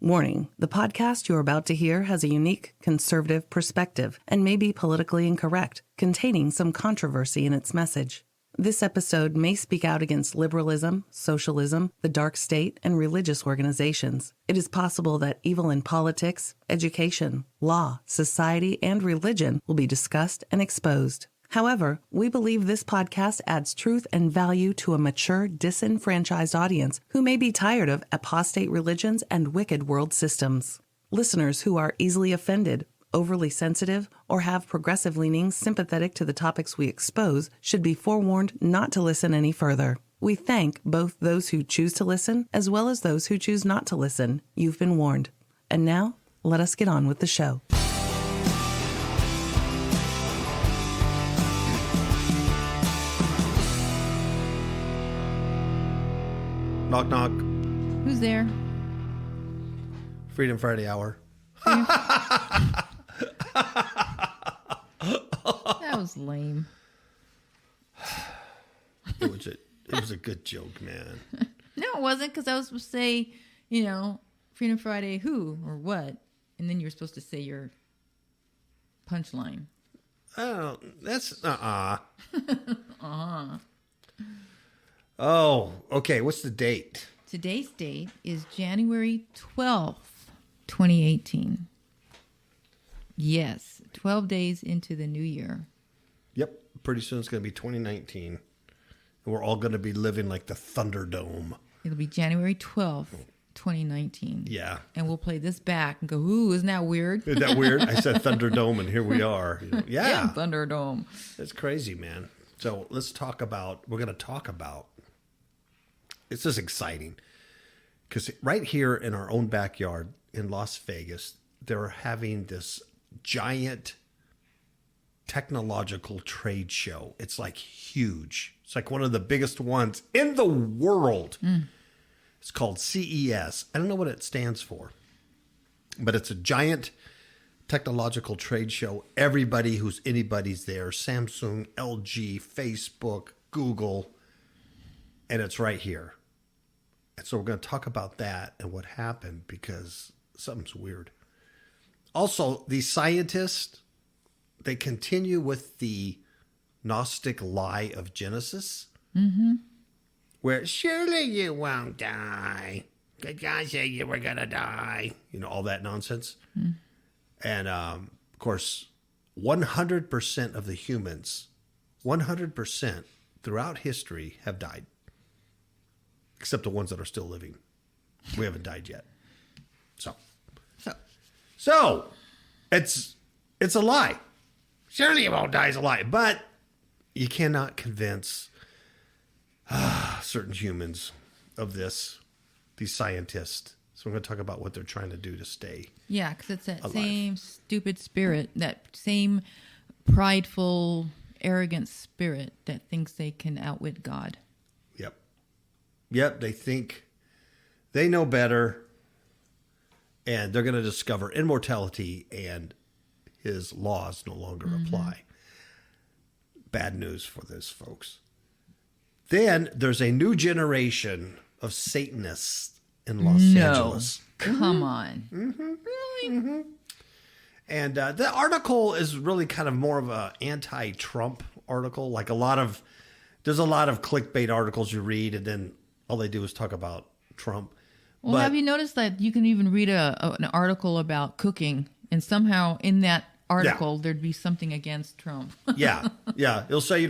Warning, the podcast you're about to hear has a unique conservative perspective and may be politically incorrect, containing some controversy in its message. This episode may speak out against liberalism, socialism, the dark state, and religious organizations. It is possible that evil in politics, education, law, society, and religion will be discussed and exposed. However, we believe this podcast adds truth and value to a mature, disenfranchised audience who may be tired of apostate religions and wicked world systems. Listeners who are easily offended, overly sensitive, or have progressive leanings sympathetic to the topics we expose should be forewarned not to listen any further. We thank both those who choose to listen as well as those who choose not to listen. You've been warned. And now, let us get on with the show. Knock, knock. Who's there? Freedom Friday Hour. That was lame. It was a good joke, man. No, it wasn't, because I was supposed to say, Freedom Friday who or what, and then you were supposed to say your punchline. Oh, that's Oh, okay. What's the date? Today's date is January 12th, 2018. Yes, 12 days into the new year. Yep. Pretty soon it's going to be 2019. And we're all going to be living like the Thunderdome. It'll be January 12th, 2019. Yeah. And we'll play this back and go, ooh, isn't that weird? Isn't that weird? I said Thunderdome and here we are. Yeah. Thunderdome. It's crazy, man. So we're going to talk about, this is exciting because right here in our own backyard in Las Vegas, they're having this giant technological trade show. It's like huge. It's like one of the biggest ones in the world. It's called CES. I don't know what it stands for, but it's a giant technological trade show. Everybody who's anybody's there. Samsung, LG, Facebook, Google, and it's right here. And so we're going to talk about that and what happened because something's weird. Also, these scientists, they continue with the Gnostic lie of Genesis, where surely you won't die. God said you were going to die. All that nonsense. And, of course, 100% of the humans, 100% throughout history have died. Except the ones that are still living. We haven't died yet. So it's a lie. Surely you won't die is a lie. But you cannot convince certain humans of this, these scientists. So we're going to talk about what they're trying to do to stay. Yeah, because it's that alive. Same stupid spirit, that same prideful, arrogant spirit that thinks they can outwit God. Yep, they think they know better, and they're going to discover immortality, and his laws no longer apply. Bad news for those folks. Then there's a new generation of Satanists in Los Angeles. Come on. Really? And the article is really kind of more of an anti-Trump article. Like there's a lot of clickbait articles you read, and then all they do is talk about Trump. Well, have you noticed that you can even read an article about cooking, and somehow in that article there'd be something against Trump? Yeah. It'll say,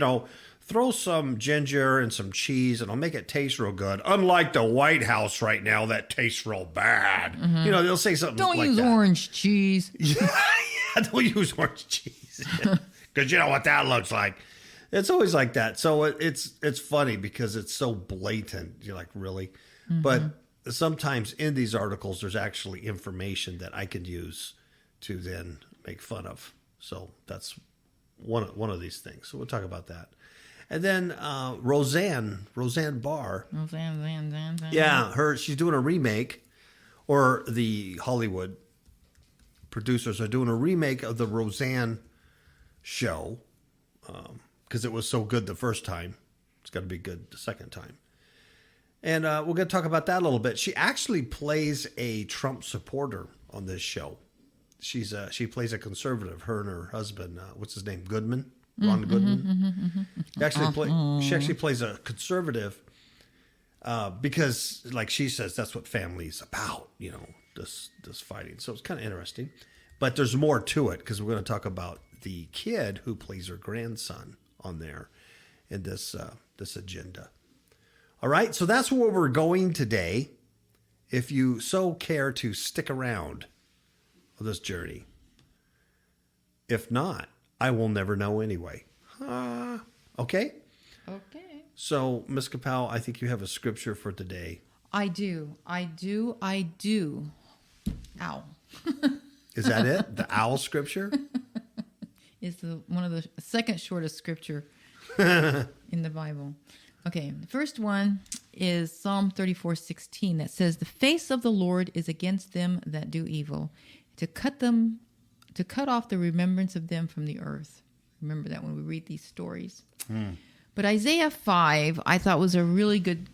throw some ginger and some cheese, and it'll make it taste real good. Unlike the White House right now, that tastes real bad. They'll say something like that. Don't use orange cheese. Don't use orange cheese. Because you know what that looks like. It's always like that. So it's funny because it's so blatant. You're like, really? But sometimes in these articles, there's actually information that I could use to then make fun of. So that's one of these things. So we'll talk about that. And then Roseanne Barr. Roseanne. Yeah, she's doing a remake, or the Hollywood producers are doing a remake of the Roseanne show. Because it was so good the first time. It's got to be good the second time. And we're going to talk about that a little bit. She actually plays a Trump supporter on this show. She plays a conservative, her and her husband, what's his name, Goodman? Ron Goodman. She actually plays a conservative because, like she says, that's what family's about, this fighting. So it's kind of interesting. But there's more to it because we're going to talk about the kid who plays her grandson on there in this agenda. All right, so that's where we're going today. If you so care to stick around on this journey. If not, I will never know anyway. Okay? Okay. So, Ms. KAPOW, I think you have a scripture for today. I do. Ow. Is that it? The owl scripture? It's one of the second shortest scripture in the Bible. Okay, the first one is Psalm 34:16 that says, "The face of the Lord is against them that do evil, to cut off the remembrance of them from the earth." Remember that when we read these stories. But Isaiah 5, I thought was a really good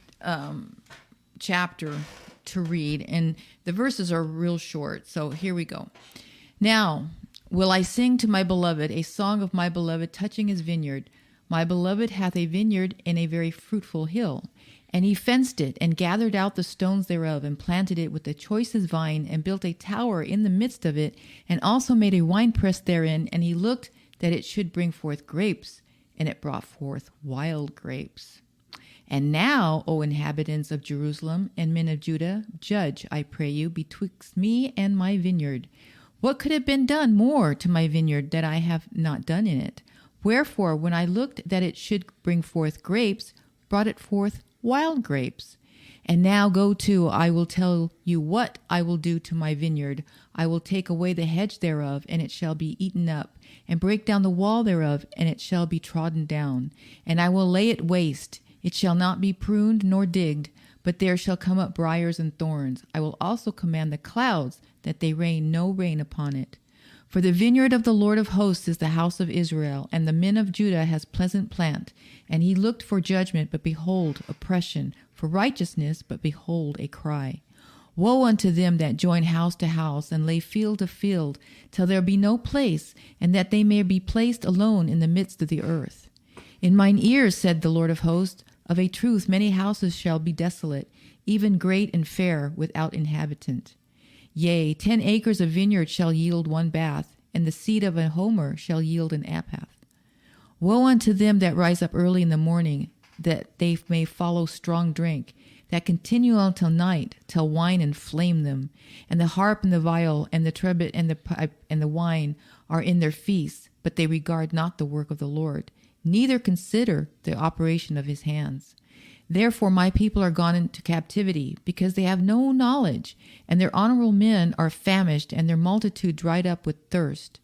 chapter to read, and the verses are real short. So here we go. "Now will I sing to my beloved a song of my beloved touching his vineyard. My beloved hath a vineyard in a very fruitful hill, and he fenced it, and gathered out the stones thereof, and planted it with the choicest vine, and built a tower in the midst of it, and also made a winepress therein, and he looked that it should bring forth grapes, and it brought forth wild grapes. And now, O inhabitants of Jerusalem and men of Judah, judge, I pray you, betwixt me and my vineyard. What could have been done more to my vineyard that I have not done in it? Wherefore, when I looked that it should bring forth grapes, brought it forth wild grapes. And now go to, I will tell you what I will do to my vineyard. I will take away the hedge thereof, and it shall be eaten up, and break down the wall thereof, and it shall be trodden down. And I will lay it waste. It shall not be pruned nor digged, but there shall come up briars and thorns. I will also command the clouds that they rain no rain upon it. For the vineyard of the Lord of hosts is the house of Israel, and the men of Judah has pleasant plant. And he looked for judgment, but behold, oppression, for righteousness, but behold, a cry. Woe unto them that join house to house, and lay field to field, till there be no place, and that they may be placed alone in the midst of the earth. In mine ears, said the Lord of hosts, of a truth many houses shall be desolate, even great and fair, without inhabitant. Yea, 10 acres of vineyard shall yield one bath, and the seed of a homer shall yield an apath. Woe unto them that rise up early in the morning, that they may follow strong drink, that continue until night, till wine inflame them, and the harp and the viol and the trumpet and the pipe and the wine are in their feasts, but they regard not the work of the Lord, neither consider the operation of his hands. Therefore my people are gone into captivity, because they have no knowledge, and their honorable men are famished, and their multitude dried up with thirst.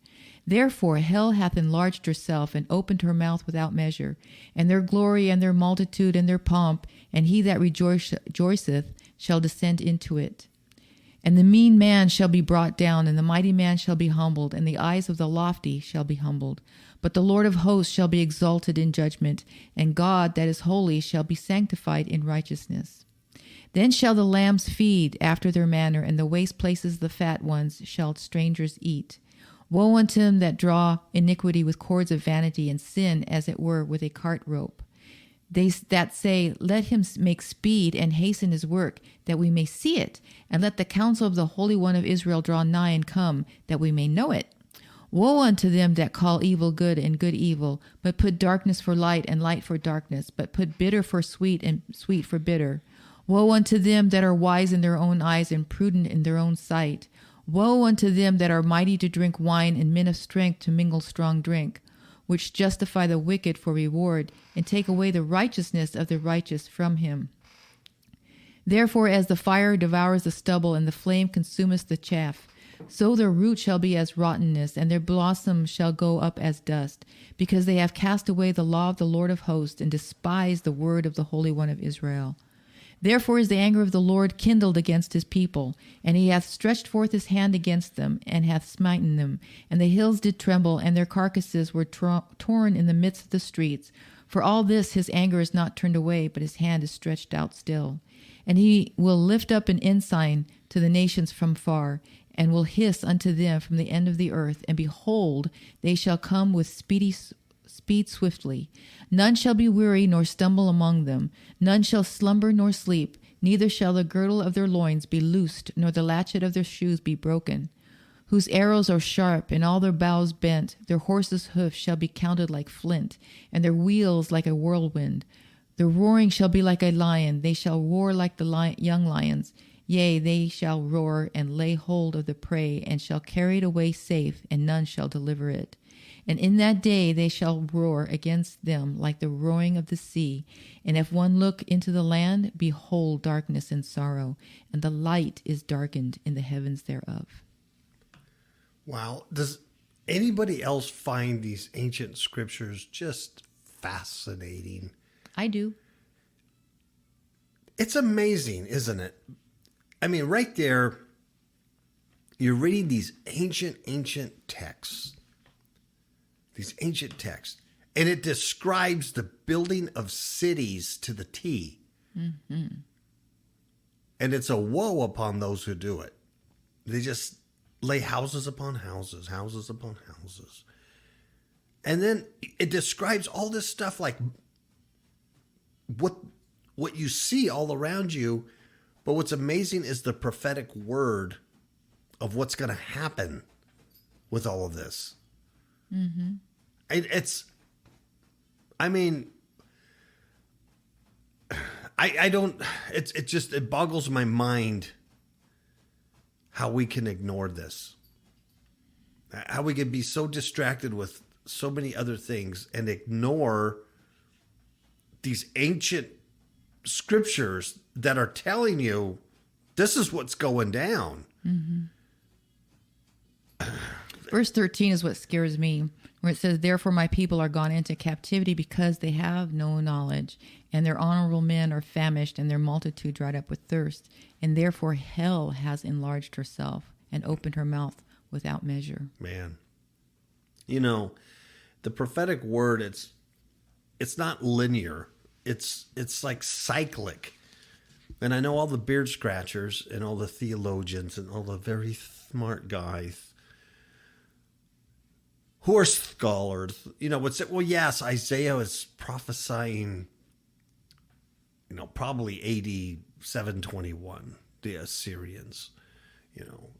Therefore hell hath enlarged herself, and opened her mouth without measure, and their glory, and their multitude, and their pomp, and he that rejoiceth shall descend into it. And the mean man shall be brought down, and the mighty man shall be humbled, and the eyes of the lofty shall be humbled. But the Lord of hosts shall be exalted in judgment, and God that is holy shall be sanctified in righteousness. Then shall the lambs feed after their manner, and the waste places of the fat ones shall strangers eat. Woe unto them that draw iniquity with cords of vanity, and sin as it were with a cart rope. They that say, let him make speed and hasten his work, that we may see it, and let the counsel of the Holy One of Israel draw nigh and come, that we may know it. Woe unto them that call evil good and good evil, but put darkness for light and light for darkness, but put bitter for sweet and sweet for bitter. Woe unto them that are wise in their own eyes and prudent in their own sight. Woe unto them that are mighty to drink wine and men of strength to mingle strong drink, which justify the wicked for reward, and take away the righteousness of the righteous from him. Therefore as the fire devours the stubble, and the flame consumeth the chaff, so their root shall be as rottenness, and their blossom shall go up as dust, because they have cast away the law of the Lord of hosts, and despised the word of the Holy One of Israel. Therefore is the anger of the Lord kindled against his people, and he hath stretched forth his hand against them, and hath smitten them. And the hills did tremble, and their carcasses were torn in the midst of the streets. For all this his anger is not turned away, but his hand is stretched out still. And he will lift up an ensign to the nations from far, and will hiss unto them from the end of the earth. And behold, they shall come with speed swiftly. None shall be weary nor stumble among them. None shall slumber nor sleep. Neither shall the girdle of their loins be loosed, nor the latchet of their shoes be broken. Whose arrows are sharp, and all their bows bent. Their horses' hoofs shall be counted like flint, and their wheels like a whirlwind. Their roaring shall be like a lion. They shall roar like the young lions. Yea, they shall roar and lay hold of the prey, and shall carry it away safe, and none shall deliver it. And in that day they shall roar against them like the roaring of the sea. And if one look into the land, behold darkness and sorrow, and the light is darkened in the heavens thereof. Wow. Does anybody else find these ancient scriptures just fascinating? I do. It's amazing, isn't it? I mean, right there, you're reading these ancient texts. These ancient texts. And it describes the building of cities to the T. Mm-hmm. And it's a woe upon those who do it. They just lay houses upon houses, houses upon houses. And then it describes all this stuff like what you see all around you. But what's amazing is the prophetic word of what's going to happen with all of this. Mm-hmm. It boggles my mind how we can ignore this. How we can be so distracted with so many other things and ignore these ancient scriptures that are telling you this is what's going down. Mm-hmm. Verse 13 is what scares me, where it says, therefore my people are gone into captivity because they have no knowledge, and their honorable men are famished, and their multitude dried up with thirst. And therefore hell has enlarged herself and opened her mouth without measure. Man, you know, the prophetic word, it's not linear. It's like cyclic. And I know all the beard scratchers and all the theologians and all the very smart guys who are scholars, would say, well, yes, Isaiah is prophesying, probably AD 721, the Assyrians,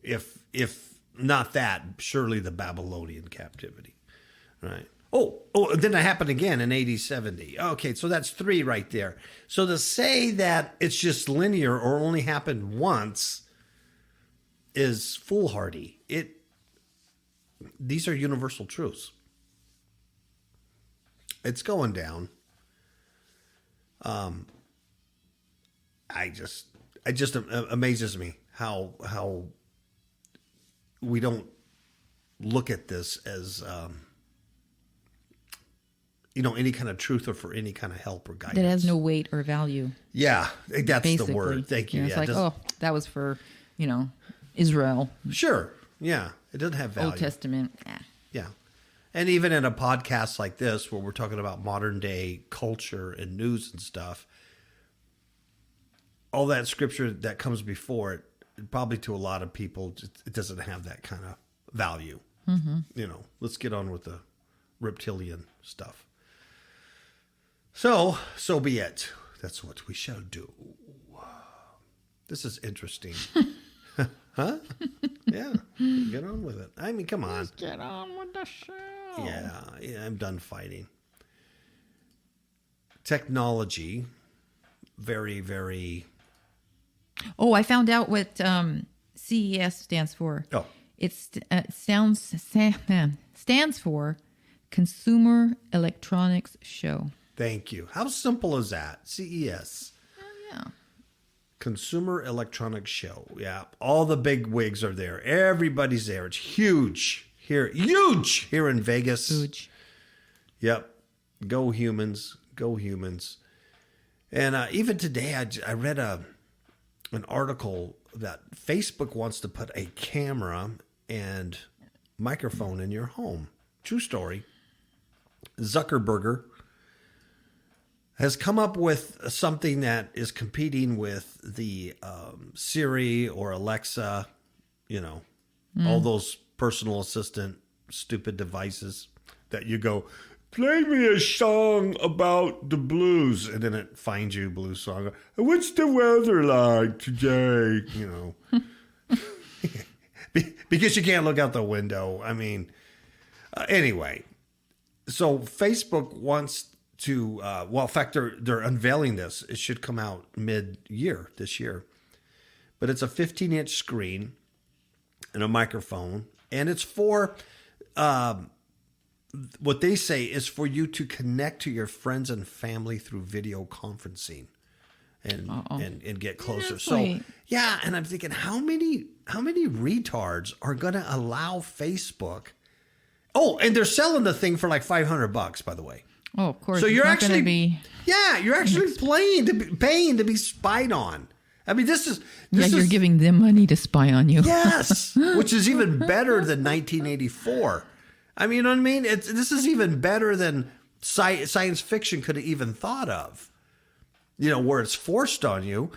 if not that, surely the Babylonian captivity, right? Oh, then it happened again in AD 70. Okay, so that's 3 right there. So to say that it's just linear or only happened once is foolhardy. These are universal truths. It's going down. It just amazes me how we don't look at this as any kind of truth or for any kind of help or guidance. That has no weight or value. Yeah, that's basically the word. Thank you. It's that was for, Israel. Sure. Yeah. It doesn't have value. Old Testament. Yeah. And even in a podcast like this, where we're talking about modern day culture and news and stuff, all that scripture that comes before it, probably to a lot of people, it doesn't have that kind of value. Mm-hmm. Let's get on with the reptilian stuff. So be it. That's what we shall do. This is interesting. Huh? Yeah. Get on with it. I mean, come on. Let's get on with the show. Yeah, I'm done fighting. Technology, very, very... Oh, I found out what CES stands for. Oh. It stands for Consumer Electronics Show. Thank you. How simple is that? CES. Oh, yeah. Consumer Electronics Show. Yeah. All the big wigs are there. Everybody's there. It's huge here in Vegas. Huge. Yep. Go humans. Go humans. And even today, I read an article that Facebook wants to put a camera and microphone in your home. True story. Zuckerberg has come up with something that is competing with the Siri or Alexa, all those personal assistant stupid devices that you go, play me a song about the blues, and then it finds you a blues song. What's the weather like today? Because you can't look out the window. I mean, anyway, so Facebook wants to, in fact, they're unveiling this. It should come out mid-year this year. But it's a 15-inch screen and a microphone. And it's for, what they say is for you to connect to your friends and family through video conferencing and get closer. That's So, right. yeah, and I'm thinking, how many retards are going to allow Facebook? Oh, and they're selling the thing for like $500, by the way. Oh, of course. So you're It's not actually, gonna be. you're actually paying to be spied on. I mean, this is You're giving them money to spy on you. yes, which is even better than 1984. I mean, you know what I mean? This is even better than science fiction could have even thought of. Where it's forced on you.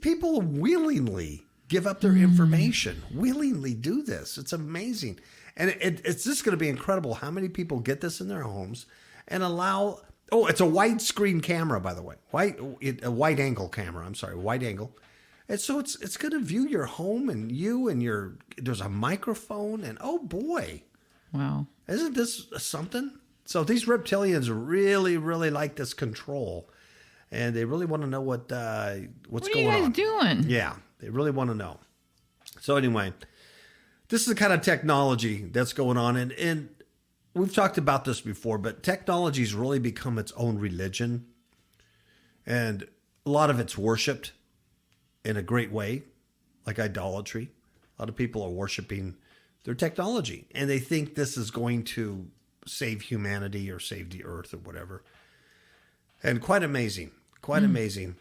People willingly give up their information, willingly do this. It's amazing. And it's just going to be incredible how many people get this in their homes and allow. Oh, it's a widescreen camera, by the way. A wide angle camera. I'm sorry, wide angle. And so it's going to view your home and you and there's a microphone and oh boy. Wow. Isn't this something? So these reptilians really, really like this control. And they really want to know what's going on. What are you guys doing? Yeah, they really want to know. So anyway, this is the kind of technology that's going on. And we've talked about this before, but technology's really become its own religion. And a lot of it's worshipped in a great way, like idolatry. A lot of people are worshiping their technology. And they think this is going to save humanity or save the earth or whatever. And quite amazing. Quite amazing.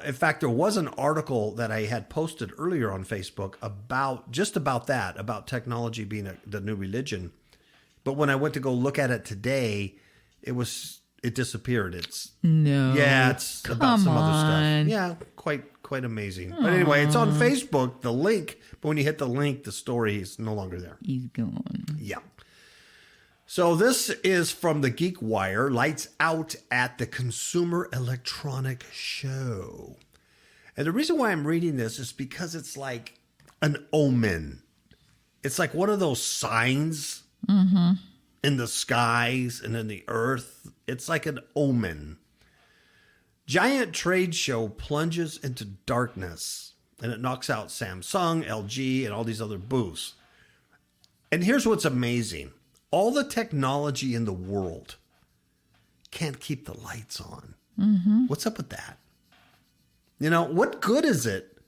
In fact, there was an article that I had posted earlier on Facebook about that, about technology being the new religion. But when I went to go look at it today, it disappeared. It's about some other stuff. Yeah, quite amazing. But anyway, it's on Facebook, the link. But when you hit the link, the story is no longer there. He's gone. Yeah. So this is from the Geek Wire, lights out at the Consumer Electronic Show. And the reason why I'm reading this is because it's like an omen. It's like one of those signs in the skies and in the earth. It's like an omen. Giant trade show plunges into darkness, and it knocks out Samsung, LG, and all these other booths. And here's what's amazing. All the technology in the world can't keep the lights on. What's up with that? What good is it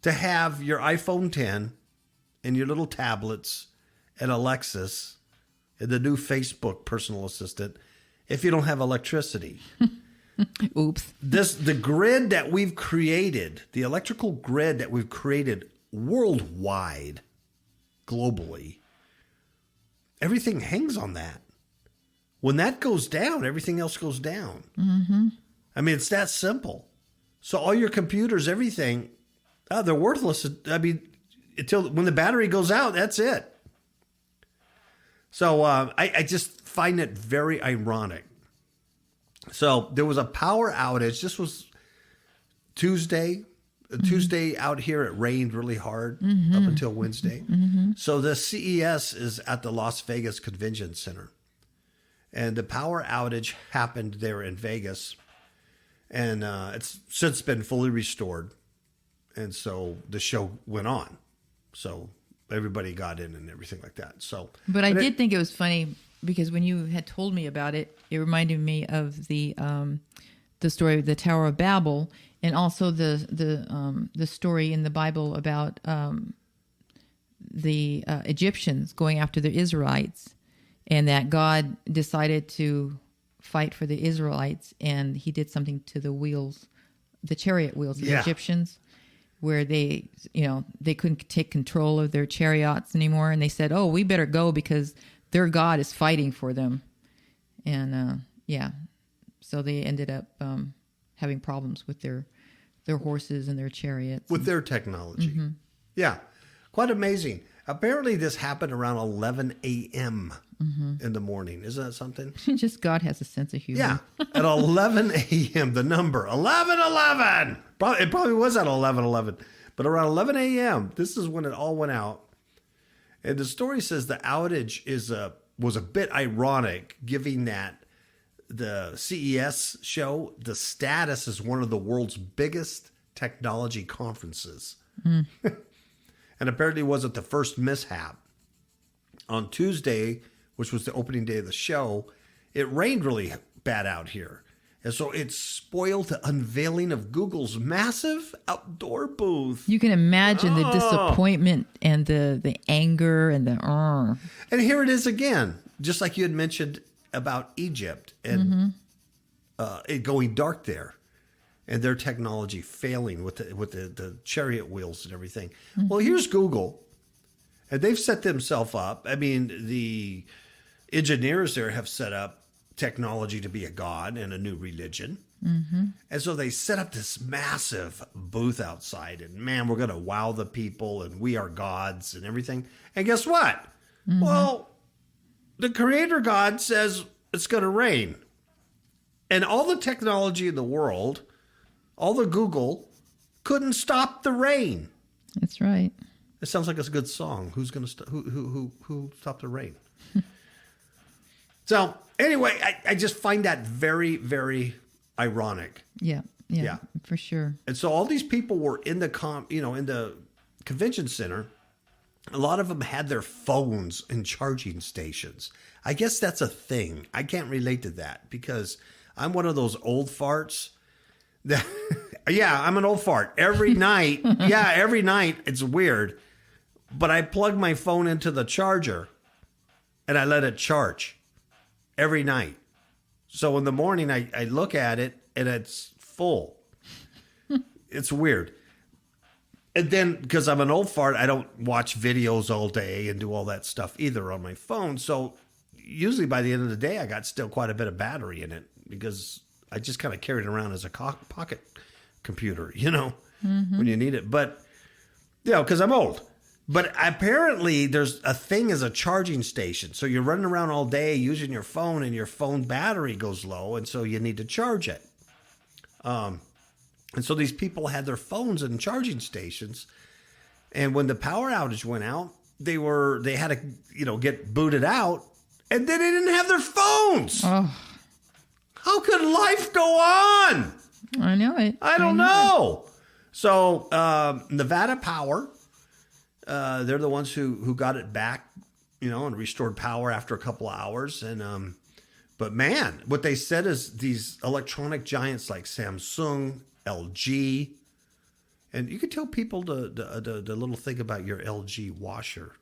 to have your iPhone 10 and your little tablets and Alexis and the new Facebook personal assistant if you don't have electricity? Oops. The grid that we've created, the electrical grid that we've created worldwide, globally, everything hangs on that. When that goes down, everything else goes down. I mean, it's that simple. So all your computers, everything, they're worthless. I mean, until when the battery goes out, that's it. So I just find it very ironic. So there was a power outage. This was Tuesday. Tuesday out here, it rained really hard up until Wednesday. So the CES is at the Las Vegas Convention Center. And the power outage happened there in Vegas. And it's since been fully restored. And so the show went on. So everybody got in and everything like that. But I did think it was funny because when you had told me about it, it reminded me of the story of the Tower of Babel. And also the story in the Bible about the Egyptians going after the Israelites, and that God decided to fight for the Israelites, and He did something to the chariot wheels of the Egyptians, where they couldn't take control of their chariots anymore, and they said, "Oh, we better go because their God is fighting for them," and So they ended up having problems with their horses and their chariots. With their technology. Yeah. Quite amazing. Apparently this happened around 11 a.m. In the morning. Isn't that something? Just God has a sense of humor. Yeah. At 11 a.m., the number, 11:11. It probably was at 11:11. But around 11 a.m., this is when it all went out. And the story says the outage was a bit ironic, given that the CES show, the status is one of the world's biggest technology conferences. And apparently it wasn't the first mishap. On Tuesday, which was the opening day of the show, it rained really bad out here. And so it spoiled the unveiling of Google's massive outdoor booth. You can imagine the disappointment and the anger and the... And here it is again, just like you had mentioned about Egypt and it going dark there and their technology failing with the chariot wheels and everything. Well, here's Google, and they've set themselves up. I mean, the engineers there have set up technology to be a god and a new religion. And so they set up this massive booth outside, and man, we're going to wow the people, and we are gods and everything. And guess what? Well, the creator God says it's going to rain. And all the technology in the world, all the Google, couldn't stop the rain. That's right. It sounds like it's a good song. Who's going to who stopped the rain? So anyway, I just find that very, very ironic. Yeah, for sure. And so all these people were in the in the convention center. A lot of them had their phones in charging stations. I guess that's a thing. I can't relate to that because I'm one of those old farts. That, yeah, I'm an old fart. Every night, every night, it's weird. But I plug my phone into the charger and I let it charge every night. So in the morning, I look at it and it's full. It's weird. And then, because I'm an old fart, I don't watch videos all day and do all that stuff either on my phone. So usually by the end of the day, I got still quite a bit of battery in it because I just kind of carry it around as a pocket computer, when you need it. But, because I'm old. But apparently there's a thing as a charging station. So you're running around all day using your phone and your phone battery goes low. And so you need to charge it. And so these people had their phones in charging stations. And when the power outage went out, they had to, get booted out. And then they didn't have their phones. Oh. How could life go on? I know it. I don't know. So Nevada Power, they're the ones who got it back, and restored power after a couple of hours. And but man, what they said is these electronic giants like Samsung, LG, and you could tell people the little thing about your LG washer.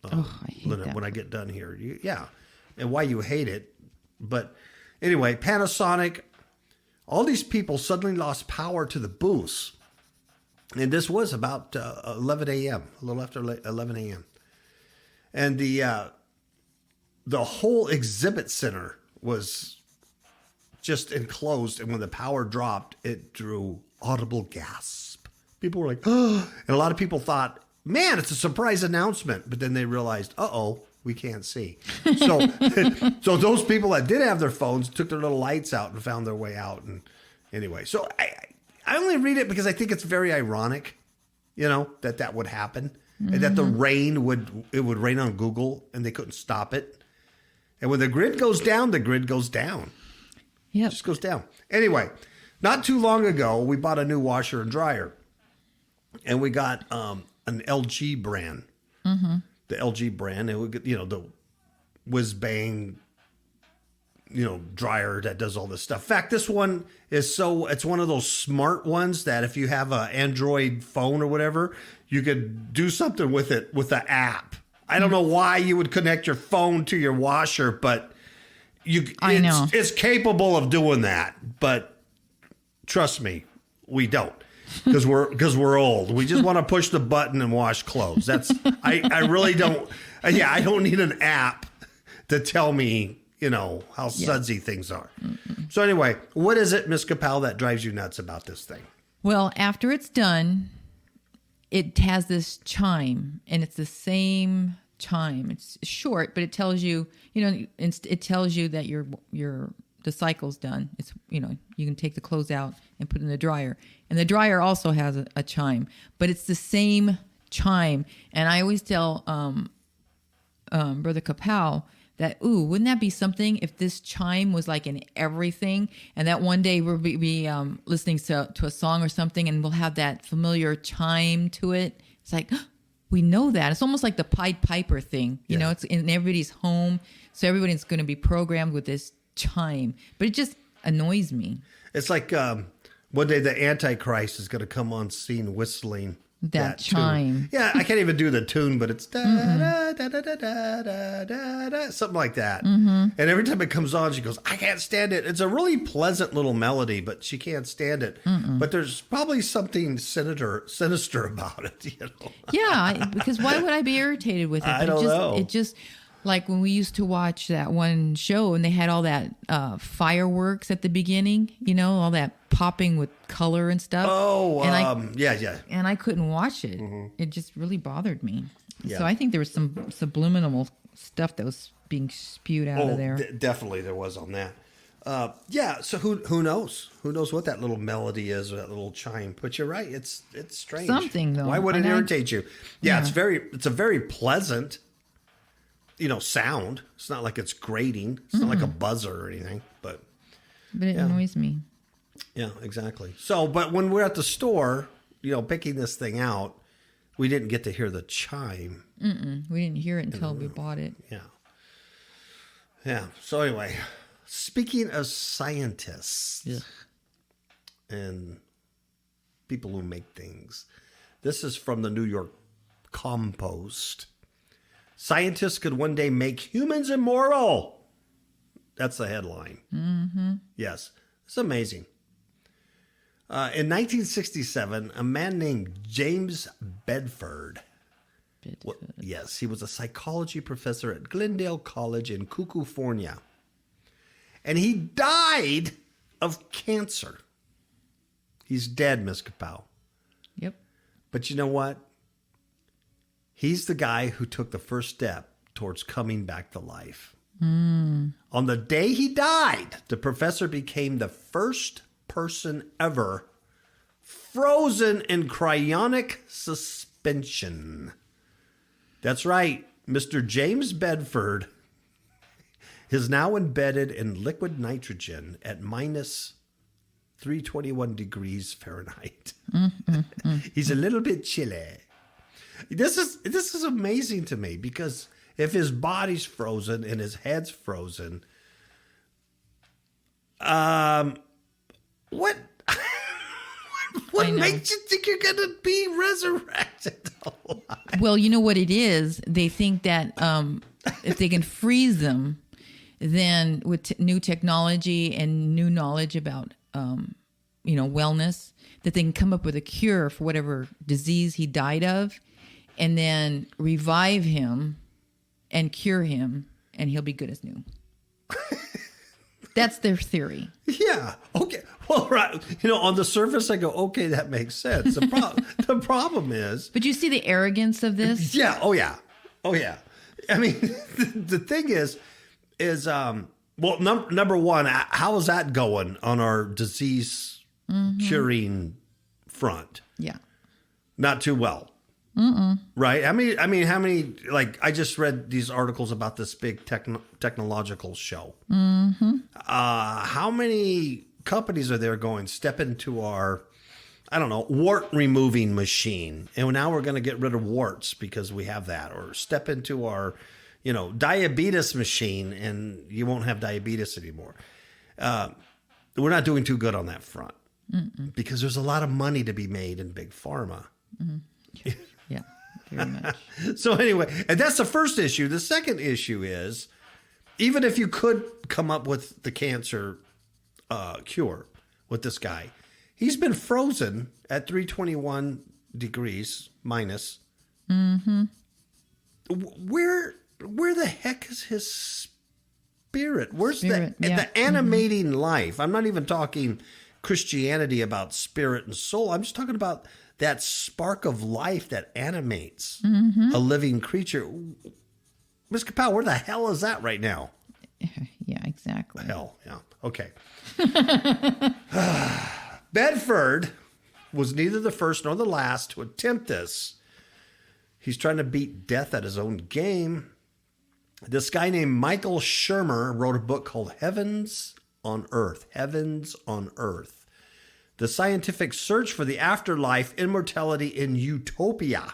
I hate that. When I get done here, and why you hate it. But anyway, Panasonic, all these people suddenly lost power to the booths. And this was about 11 a.m., a little after 11 a.m. And the whole exhibit center was just enclosed. And when the power dropped, it drew audible gasp. People were like, oh. And a lot of people thought, man, it's a surprise announcement. But then they realized, we can't see. So, so those people that did have their phones took their little lights out and found their way out. And anyway, so I only read it because I think it's very ironic, that would happen. And that the rain would rain on Google and they couldn't stop it. And when the grid goes down, the grid goes down. Yeah, it just goes down. Anyway, not too long ago, we bought a new washer and dryer. And we got an LG brand. The LG brand, and we get, the whiz bang, dryer that does all this stuff. In fact, this one is it's one of those smart ones that if you have an Android phone or whatever, you could do something with it with the app. I don't know why you would connect your phone to your washer, but it's capable of doing that. But trust me, we don't. Because we're old. We just want to push the button and wash clothes. I really don't. I don't need an app to tell me, how sudsy things are. So anyway, what is it, Miss KAPOW, that drives you nuts about this thing? Well, after it's done, it has this chime, and it's the same chime. It's short, but it tells you, it tells you that the cycle's done. It's, you can take the clothes out and put it in the dryer. And the dryer also has a chime, but it's the same chime. And I always tell Brother KAPOW that, wouldn't that be something if this chime was like in everything, and that one day we'll be listening to a song or something, and we'll have that familiar chime to it. It's like, we know that. It's almost like the Pied Piper thing. It's in everybody's home, so everybody's going to be programmed with this chime. But it just annoys me. It's like one day the Antichrist is going to come on scene whistling that chime. Tune. Yeah, I can't even do the tune, but it's da da da da da da da da, something like that. And every time it comes on, she goes, "I can't stand it." It's a really pleasant little melody, but she can't stand it. But there's probably something sinister about it, Yeah, because why would I be irritated with it? I don't know. It just like when we used to watch that one show and they had all that fireworks at the beginning, all that popping with color and stuff. Oh, yeah. And I couldn't watch it. It just really bothered me. Yeah. So I think there was some subliminal stuff that was being spewed out of there. Definitely there was on that. So who knows? Who knows what that little melody is or that little chime? But you're right. It's strange. Something, though. Why would it irritate you? Yeah, it's a very pleasant, sound. It's not like it's grating. It's not like a buzzer or anything, but it annoys me. Yeah, exactly. So, but when we're at the store, picking this thing out, we didn't get to hear the chime. We didn't hear it until we bought it. Yeah. So anyway, speaking of scientists and people who make things, this is from the New York Compost. Scientists could one day make humans immortal. That's the headline. Yes, it's amazing. In 1967, a man named James Bedford. Yes, he was a psychology professor at Glendale College in California. And he died of cancer. He's dead, Miss KAPOW. Yep. But you know what? He's the guy who took the first step towards coming back to life. On the day he died, the professor became the first person ever frozen in cryonic suspension. That's right. Mr. James Bedford is now embedded in liquid nitrogen at minus 321 degrees Fahrenheit. He's a little bit chilly. This is amazing to me because if his body's frozen and his head's frozen, what makes you think you're going to be resurrected alive? Well, you know what it is? They think that if they can freeze them, then with new technology and new knowledge about, wellness, that they can come up with a cure for whatever disease he died of and then revive him and cure him, and he'll be good as new. That's their theory. Yeah. Okay. Well, right. On the surface, I go, okay, that makes sense. The problem is... But you see the arrogance of this? Yeah. Oh, yeah. I mean, the thing is number one, how is that going on our disease curing front? Yeah. Not too well. Right? I mean, how many, like, I just read these articles about this big technological show. How many companies are there going, step into our, I don't know, wart removing machine, and now we're going to get rid of warts because we have that, or step into our, diabetes machine and you won't have diabetes anymore. We're not doing too good on that front because there's a lot of money to be made in big pharma. Yeah, very much. So anyway, and that's the first issue. The second issue is, even if you could come up with the cancer cure with this guy, he's been frozen at 321 degrees minus. Where the heck is his spirit. Where's Spirit, the yeah. animating life? I'm not even talking Christianity about spirit and soul. I'm just talking about that spark of life that animates a living creature. Miss KAPOW, where the hell is that right now? Yeah, exactly. Hell, yeah. Okay. Bedford was neither the first nor the last to attempt this. He's trying to beat death at his own game. This guy named Michael Shermer wrote a book called Heavens on Earth. Heavens on Earth. The scientific search for the afterlife, immortality, and utopia.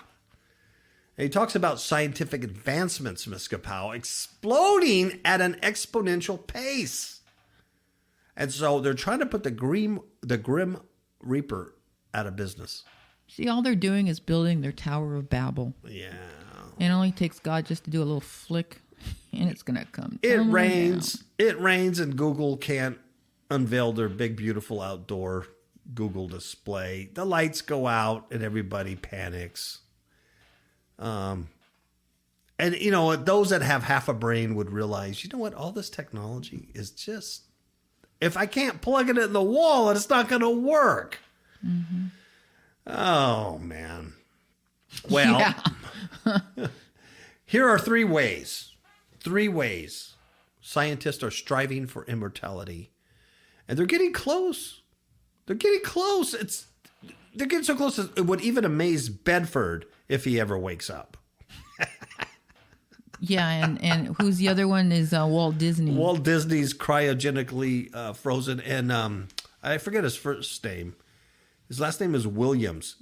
And he talks about scientific advancements, Miss KAPOW, exploding at an exponential pace. And so they're trying to put the Grim Reaper out of business. See, all they're doing is building their Tower of Babel. Yeah. And it only takes God just to do a little flick, and it's going to come. It rains. It rains, and Google can't unveil their big, beautiful outdoor Google display. The lights go out, and everybody panics. And, you know, those that have half a brain would realize, you know what? All this technology is just, if I can't plug it in the wall, it's not going to work. Mm-hmm. Oh, man. Well, Yeah. here are three ways. Scientists are striving for immortality. And they're getting close. They're getting close. They're getting so close it would even amaze Bedford if he ever wakes up. Yeah, and who's the other one is Walt Disney. Walt Disney's cryogenically frozen. And I forget his first name. His last name is Williams.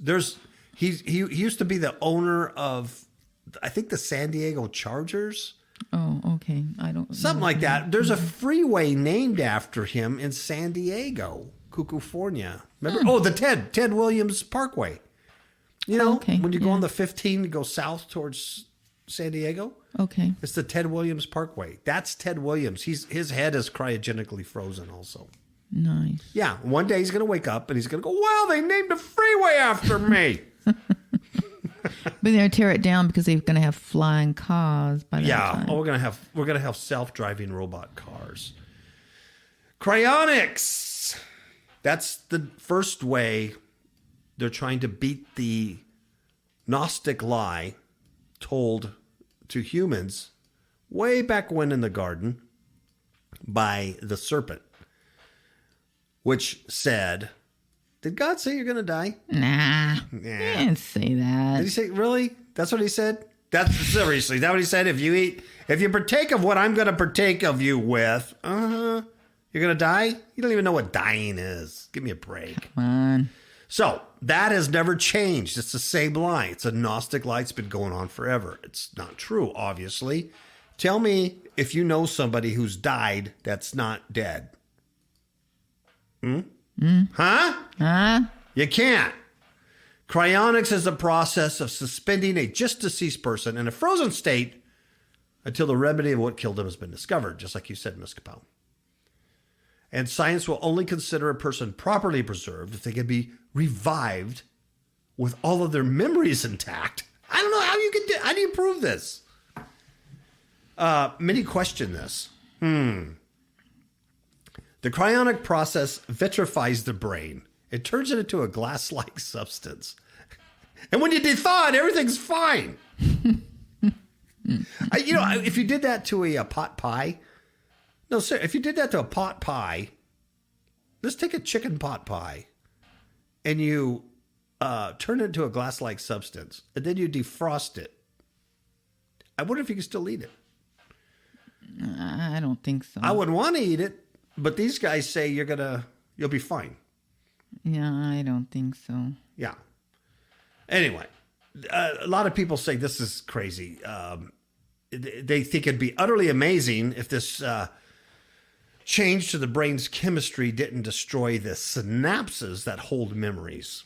He used to be the owner of, I think, the San Diego Chargers. Oh, okay. I don't Something know. like that. There's a freeway named after him in San Diego, California. Remember? Oh, the Ted Williams Parkway. You know, Okay, when you go yeah. on the 15 to go south towards San Diego, Okay. it's the Ted Williams Parkway. That's Ted Williams. His head is cryogenically frozen also. Nice. Yeah, one day he's going to wake up and he's going to go, wow, they named a freeway after me. But they're going to tear it down because they're going to have flying cars by that time. Oh, we're gonna have self-driving robot cars. Cryonics. That's the first way they're trying to beat the Gnostic lie told to humans way back when in the garden by the serpent, which said, did God say you're going to die? Nah. He didn't say that. Did he say, really? That's what he said? That's seriously, is that what he said? If you partake of what I'm going to partake of you with, you're going to die? You don't even know what dying is. Give me a break. Come on. So that has never changed. It's the same lie. It's a Gnostic lie. It's been going on forever. It's not true, obviously. Tell me if you know somebody who's died that's not dead. Huh? You can't. Cryonics is a process of suspending a just deceased person in a frozen state until the remedy of what killed him has been discovered, just like you said, Ms. KAPOW. And science will only consider a person properly preserved if they can be revived with all of their memories intact. I don't know how you can do. How do you prove this? Many question this. The cryonic process vitrifies the brain. It turns it into a glass-like substance. And when you thaw it, everything's fine. If you did that to a pot pie, no, sir, if you did that to a pot pie, let's take a chicken pot pie, and you turn it into a glass-like substance, and then you defrost it. I wonder if you can still eat it. I don't think so. I wouldn't want to eat it, but these guys say you'll be fine. Yeah, I don't think so. Yeah. Anyway, a lot of people say this is crazy. They think it'd be utterly amazing if this change to the brain's chemistry didn't destroy the synapses that hold memories.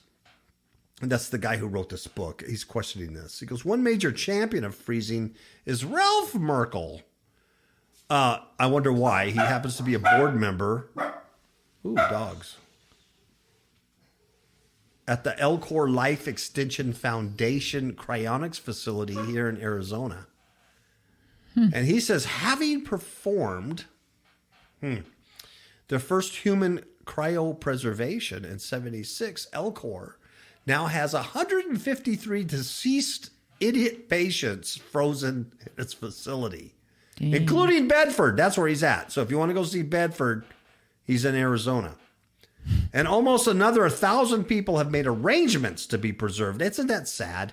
And that's the guy who wrote this book. He's questioning this. He goes, one major champion of freezing is Ralph Merkel. I wonder why. He happens to be a board member. Ooh, dogs. At the Elcor Life Extension Foundation cryonics facility here in Arizona. And he says, having performed The first human cryopreservation in 1976, Elcor now has 153 deceased idiot patients frozen in its facility, including Bedford. That's where he's at. So if you want to go see Bedford, he's in Arizona. And almost another 1,000 people have made arrangements to be preserved. Isn't that sad?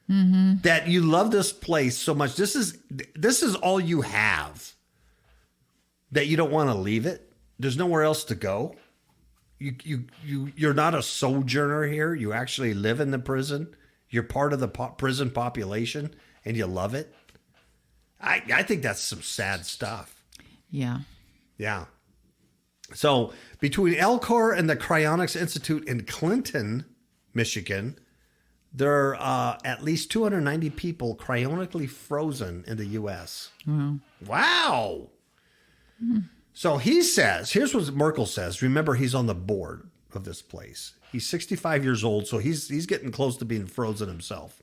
That you love this place so much. This is all you have. That you don't want to leave it. There's nowhere else to go. You're not a sojourner here. You actually live in the prison. You're part of the prison population, and you love it. I think that's some sad stuff. Yeah. Yeah. So between Elcor and the Cryonics Institute in Clinton, Michigan, there are at least 290 people cryonically frozen in the U.S. Wow. So he says, here's what Merkel says. Remember, he's on the board of this place. He's 65 years old, so he's getting close to being frozen himself.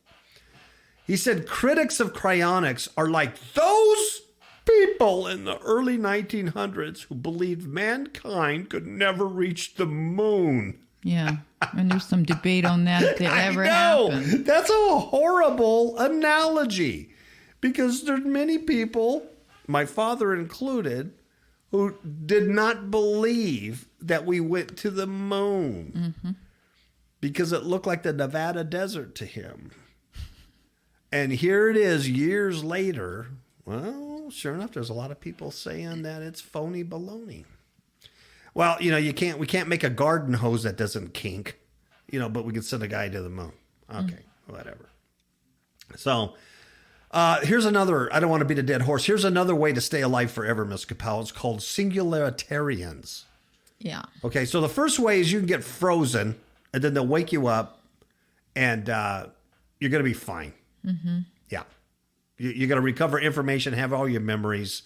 He said, critics of cryonics are like those people in the early 1900s who believed mankind could never reach the moon. Yeah. And there's some debate on that if it ever happened. That's a horrible analogy because there's many people, my father included, who did not believe that we went to the moon because it looked like the Nevada desert to him. And here it is years later. Well, sure enough, there's a lot of people saying that it's phony baloney. Well, we can't make a garden hose that doesn't kink, but we can send a guy to the moon. Okay, whatever. So here's another, I don't want to beat a dead horse. Here's another way to stay alive forever, Ms. KAPOW. It's called singularitarians. Yeah. Okay, so the first way is you can get frozen, and then they'll wake you up, and you're going to be fine. Yeah. You're going to recover information, have all your memories.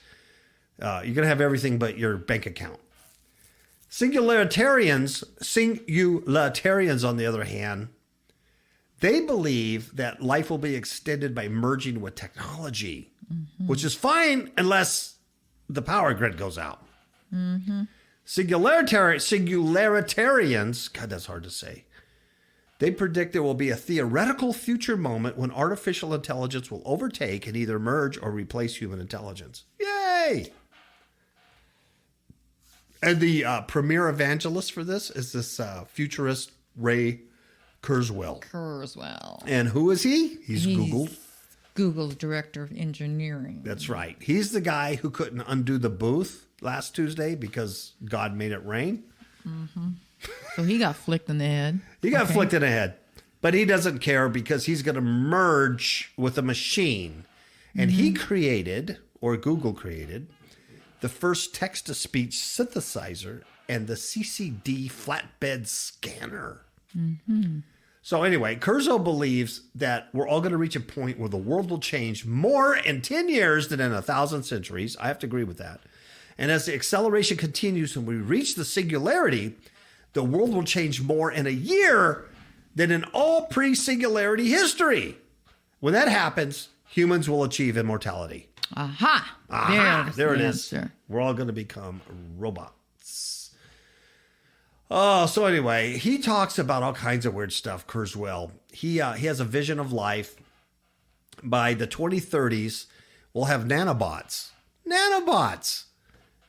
You're going to have everything but your bank account. Singularitarians, on the other hand, they believe that life will be extended by merging with technology, which is fine unless the power grid goes out. Singularitarians, God, that's hard to say. They predict there will be a theoretical future moment when artificial intelligence will overtake and either merge or replace human intelligence. Yay! And the premier evangelist for this is this futurist Ray Kurzweil. And who is he? He's Google's director of engineering. That's right. He's the guy who couldn't undo the booth last Tuesday because God made it rain. So he got flicked in the head. Flicked in the head. But he doesn't care because he's going to merge with a machine. And he created, or Google created, the first text-to-speech synthesizer and the CCD flatbed scanner. So anyway, Kurzweil believes that we're all going to reach a point where the world will change more in 10 years than in 1,000 centuries. I have to agree with that. And as the acceleration continues and we reach the singularity, the world will change more in a year than in all pre-singularity history. When that happens, humans will achieve immortality. There it is. We're all going to become robots. Oh, so anyway, he talks about all kinds of weird stuff, Kurzweil. He has a vision of life. By the 2030s, we'll have nanobots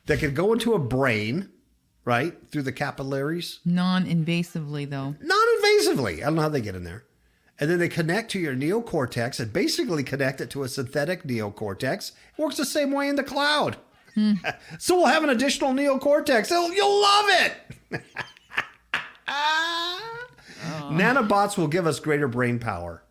that can go into a brain, right, through the capillaries. Non-invasively, though. Non-invasively. I don't know how they get in there. And then they connect to your neocortex and basically connect it to a synthetic neocortex. It works the same way in the cloud. So we'll have an additional neocortex. You'll love it. Nanobots will give us greater brain power.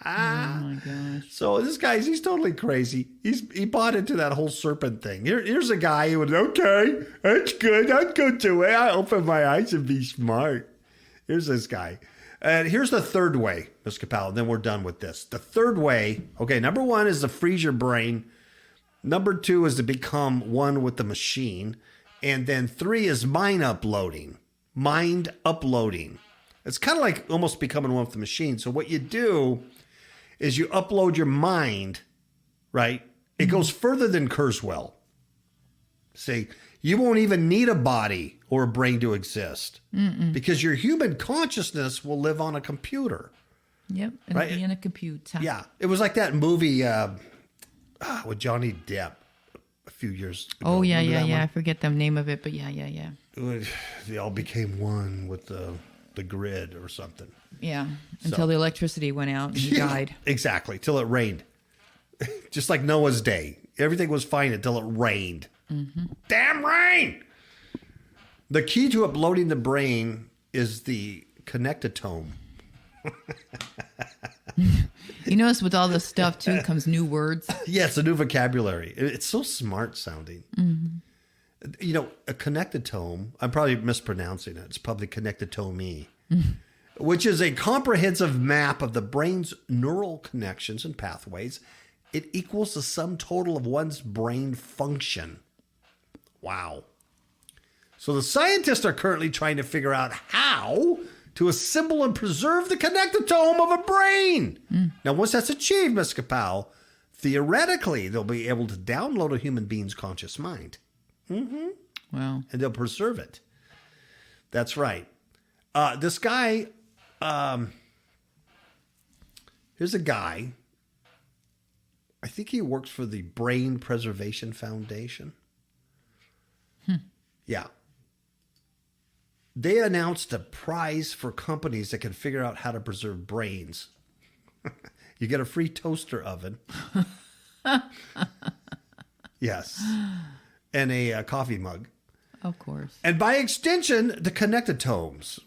Oh my gosh. So this guy, he's totally crazy. He bought into that whole serpent thing. Here's a guy who would, okay, that's good. I'd go do it. I open my eyes and be smart. Here's this guy. And here's the third way, Ms. KAPOW, and then we're done with this. The third way, okay, number one is to freeze your brain. Number two is to become one with the machine. And then three is mind uploading. It's kind of like almost becoming one with the machine. So what you do is you upload your mind, right? It goes further than Kurzweil. Say, you won't even need a body or a brain to exist because your human consciousness will live on a computer. Yep. It'll be in a computer. Yeah. It was like that movie with Johnny Depp a few years ago. Oh, yeah. I forget the name of it, but yeah. They all became one with the grid or something. Yeah. Until the electricity went out and he died. Exactly. Till it rained. Just like Noah's Day. Everything was fine until it rained. Damn rain! The key to uploading the brain is the connectitome. You notice with all this stuff, too, comes new words. Yes, a new vocabulary. It's so smart sounding. You know, a connectitome, I'm probably mispronouncing it. It's probably connectitome, which is a comprehensive map of the brain's neural connections and pathways. It equals the sum total of one's brain function. Wow. So the scientists are currently trying to figure out how to assemble and preserve the connectitome of a brain. Now, once that's achieved, Ms. KAPOW, theoretically, they'll be able to download a human being's conscious mind. Wow. And they'll preserve it. That's right. This guy, here's a guy. I think he works for the Brain Preservation Foundation. Yeah. They announced a prize for companies that can figure out how to preserve brains. You get a free toaster oven. Yes. And a coffee mug. Of course. And by extension, the connectitomes.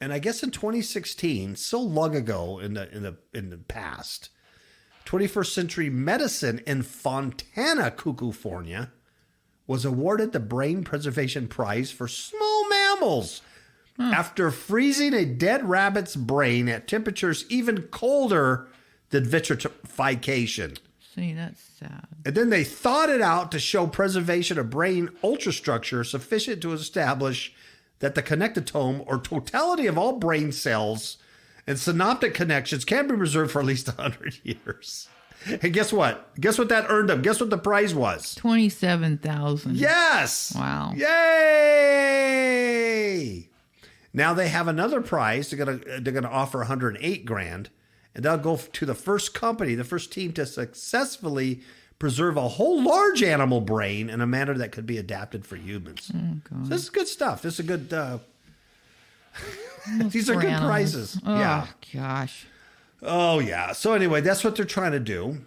And I guess in 2016, so long ago in the past, 21st Century Medicine in Fontana, California, was awarded the Brain Preservation Prize for small mammals after freezing a dead rabbit's brain at temperatures even colder than vitrification. See, that's sad. And then they thawed it out to show preservation of brain ultrastructure sufficient to establish that the connectitome, or totality of all brain cells and synaptic connections, can be preserved for at least 100 years. And guess what? Guess what that earned them? Guess what the prize was? 27,000. Yes! Wow. Yay! Now they have another prize. They're gonna offer 108 grand, and they'll go to the first company, the first team to successfully preserve a whole large animal brain in a manner that could be adapted for humans. Oh, God. So this is good stuff. This is a good. These are Poor good animals. prizes. Oh, Yeah. gosh. Oh, yeah. So anyway, that's what they're trying to do.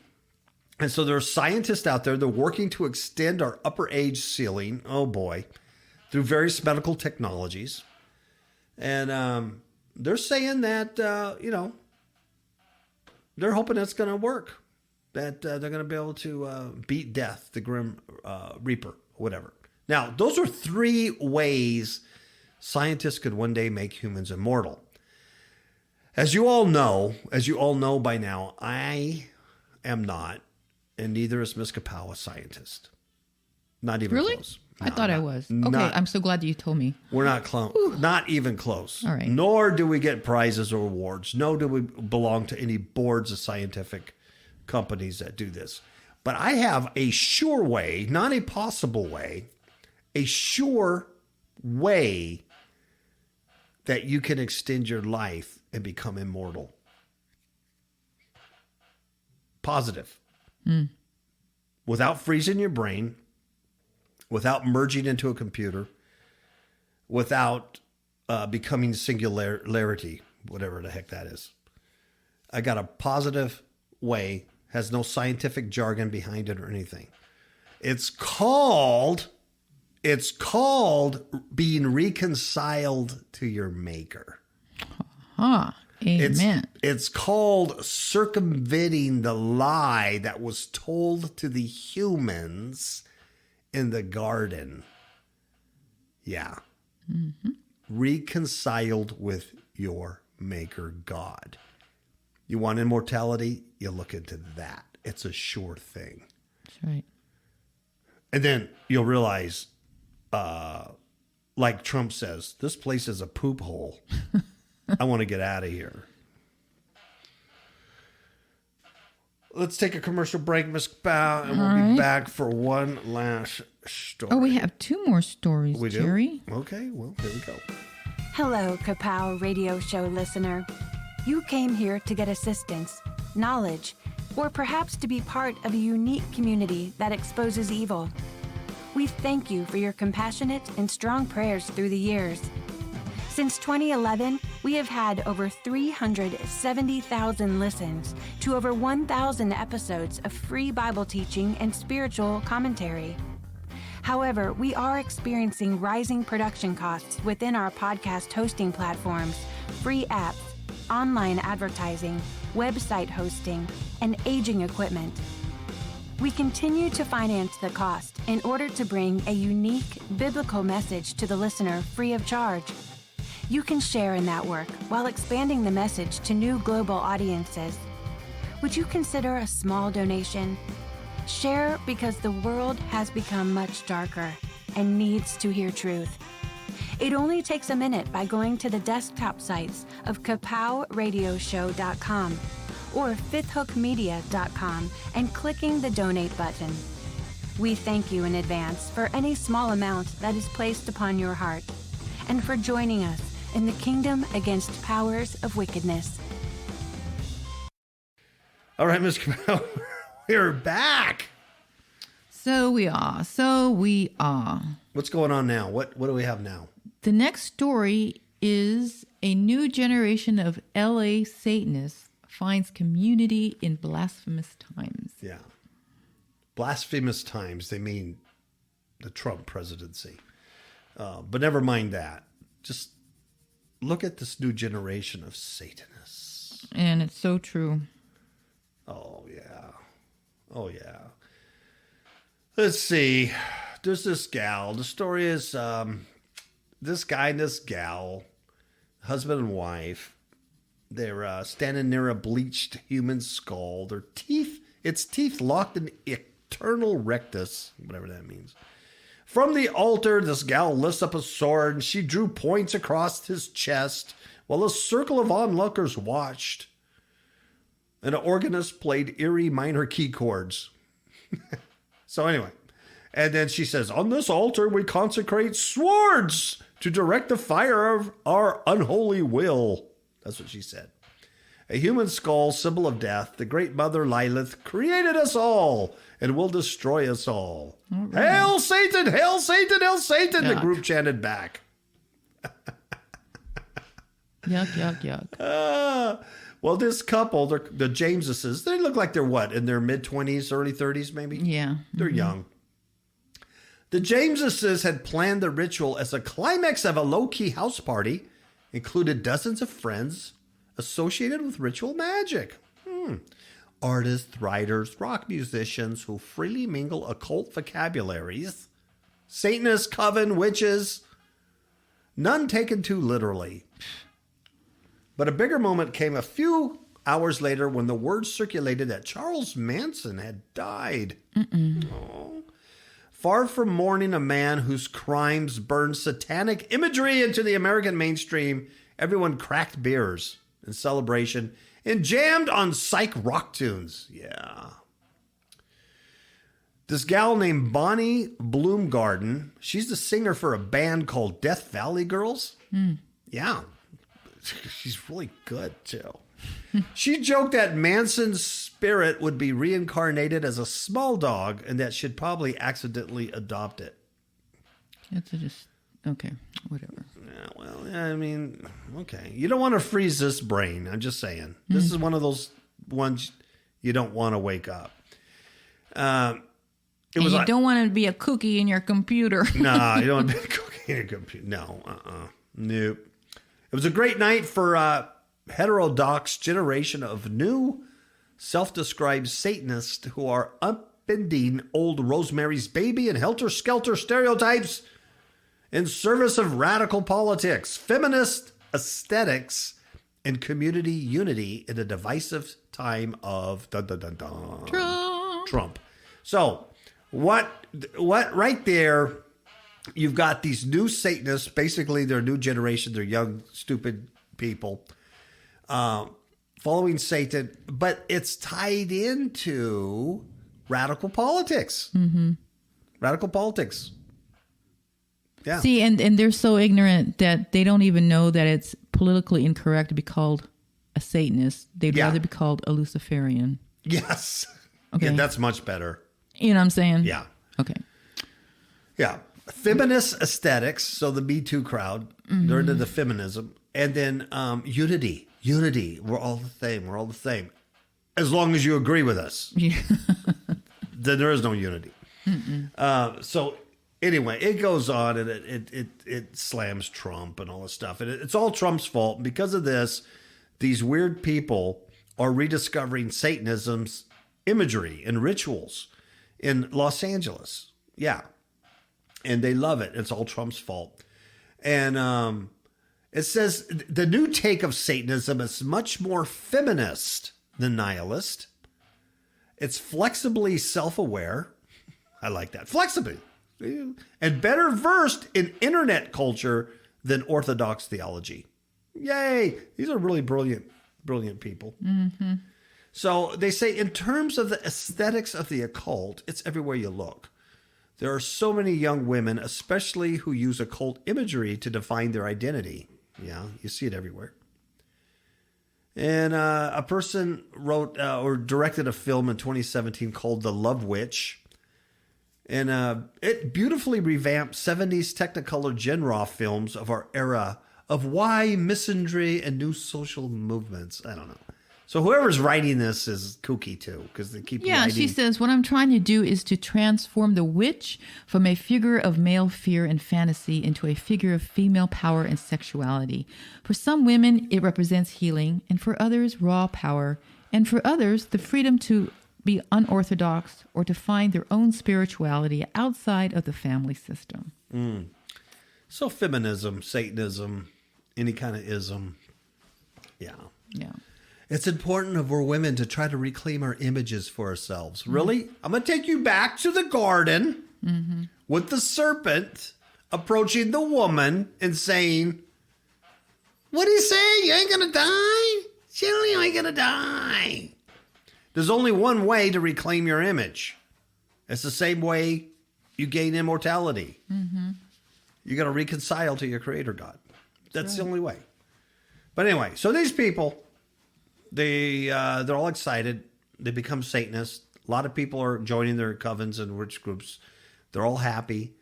And so there are scientists out there. They're working to extend our upper age ceiling, oh boy, through various medical technologies. And they're saying that, they're hoping it's going to work, that they're going to be able to beat death, the grim reaper, whatever. Now, those are 3 ways scientists could one day make humans immortal. As you all know by now, I am not, and neither is Ms. KAPOW, a scientist. Not even Really? close. I thought I was. Okay, I'm so glad you told me. We're not close. Not even close. All right. Nor do we get prizes or awards. Nor do we belong to any boards of scientific companies that do this. But I have a sure way, not a possible way, a sure way that you can extend your life and become immortal. Positive. Without freezing your brain, without merging into a computer, without becoming singularity, whatever the heck that is. I got a positive way, has no scientific jargon behind it or anything. It's called being reconciled to your maker. Amen. It's called circumventing the lie that was told to the humans in the garden. Yeah. Reconciled with your maker God. You want immortality? You look into that. It's a sure thing. That's right. And then you'll realize, like Trump says, this place is a poop hole. I want to get out of here. Let's take a commercial break, Ms. KAPOW, and we'll be back for one last story. Oh, we have 2 more stories, We do? Jerry. Okay, well, here we go. Hello, KAPOW radio show listener. You came here to get assistance, knowledge, or perhaps to be part of a unique community that exposes evil. We thank you for your compassionate and strong prayers through the years. Since 2011, we have had over 370,000 listens to over 1,000 episodes of free Bible teaching and spiritual commentary. However, we are experiencing rising production costs within our podcast hosting platforms, free apps, online advertising, website hosting, and aging equipment. We continue to finance the cost in order to bring a unique biblical message to the listener free of charge. You can share in that work while expanding the message to new global audiences. Would you consider a small donation? Share because the world has become much darker and needs to hear truth. It only takes a minute by going to the desktop sites of kapowradioshow.com or fifthhookmedia.com and clicking the donate button. We thank you in advance for any small amount that is placed upon your heart and for joining us in the kingdom against powers of wickedness. All right, Ms. Cabell, we're back. So we are. What's going on now? What do we have now? The next story is a new generation of LA Satanists finds community in blasphemous times. Yeah. Blasphemous times, they mean the Trump presidency. But never mind that. Just look at this new generation of Satanists. And it's so true. Oh, yeah. Oh, yeah. Let's see. There's this gal. The story is this guy and this gal, husband and wife, they're standing near a bleached human skull. Their teeth, its teeth locked in eternal rectus, whatever that means. From the altar, this gal lifts up a sword and she drew points across his chest while a circle of onlookers watched. An organist played eerie minor key chords. So anyway, and then she says, on this altar we consecrate swords to direct the fire of our unholy will. That's what she said. A human skull, symbol of death, the great mother Lilith created us all and will destroy us all. Right. Hail Satan, hail Satan, hail Satan, the group chanted back. Yuck, yuck, yuck. Well, this couple, the Jameses, they look like they're what, in their mid-20s, early 30s maybe? Yeah. They're young. The Jameses had planned the ritual as a climax of a low-key house party, included dozens of friends associated with ritual magic. Artists, writers, rock musicians who freely mingle occult vocabularies, Satanists, coven, witches, none taken too literally. But a bigger moment came a few hours later when the word circulated that Charles Manson had died. Oh. Far from mourning a man whose crimes burned satanic imagery into the American mainstream, everyone cracked beers in celebration and jammed on psych rock tunes. Yeah. This gal named Bonnie Bloomgarden, she's the singer for a band called Death Valley Girls. Yeah. She's really good, too. She joked that Manson's spirit would be reincarnated as a small dog and that she'd probably accidentally adopt it. That's just, okay, whatever. Yeah, well, I mean, okay. You don't want to freeze this brain. I'm just saying. This is one of those ones you don't want to wake up. You don't want to be a cookie in your computer. No, you don't want to be a cookie in your computer. No, nope. It was a great night for heterodox generation of new self-described Satanists who are upending old Rosemary's Baby and helter-skelter stereotypes in service of radical politics, feminist aesthetics, and community unity in a divisive time of Trump. So what right there, you've got these new Satanists, basically their new generation, they're young, stupid people, following Satan, but it's tied into radical politics. Radical politics. Yeah. See, and they're so ignorant that they don't even know that it's politically incorrect to be called a Satanist. They'd rather be called a Luciferian. Yes. Okay. Yeah, that's much better. You know what I'm saying? Yeah. Okay. Yeah. Feminist aesthetics. So the Me Too crowd, they're into the feminism. And then unity. Unity. We're all the same. We're all the same. As long as you agree with us. Yeah. Then there is no unity. So anyway, it goes on and it slams Trump and all this stuff. And it's all Trump's fault. And because of this, these weird people are rediscovering Satanism's imagery and rituals in Los Angeles. Yeah. And they love it. It's all Trump's fault. And it says the new take of Satanism is much more feminist than nihilist. It's flexibly self-aware. I like that. Flexibly. And better versed in internet culture than Orthodox theology. Yay. These are really brilliant people. Mm-hmm. So they say in terms of the aesthetics of the occult, it's everywhere you look. There are so many young women, especially who use occult imagery to define their identity. Yeah, you see it everywhere. And a person wrote or directed a film in 2017 called The Love Witch. And it beautifully revamped 70s Technicolor genre films of our era of why misandry and new social movements. I don't know. So whoever's writing this is kooky too, because they keep Yeah, writing. she says, what I'm trying to do is to transform the witch from a figure of male fear and fantasy into a figure of female power and sexuality. For some women, it represents healing, and for others, raw power, and for others, the freedom to be unorthodox or to find their own spirituality outside of the family system. So feminism, Satanism, any kind of ism. Yeah. Yeah. It's important for women to try to reclaim our images for ourselves. Really? I'm going to take you back to the garden with the serpent approaching the woman and saying, what do you say? You ain't going to die? Surely you ain't going to die. There's only one way to reclaim your image. It's the same way you gain immortality. You got to reconcile to your creator God. That's the only way. But anyway, so these people, they're all excited. They become Satanists. A lot of people are joining their covens and witch groups. They're all happy,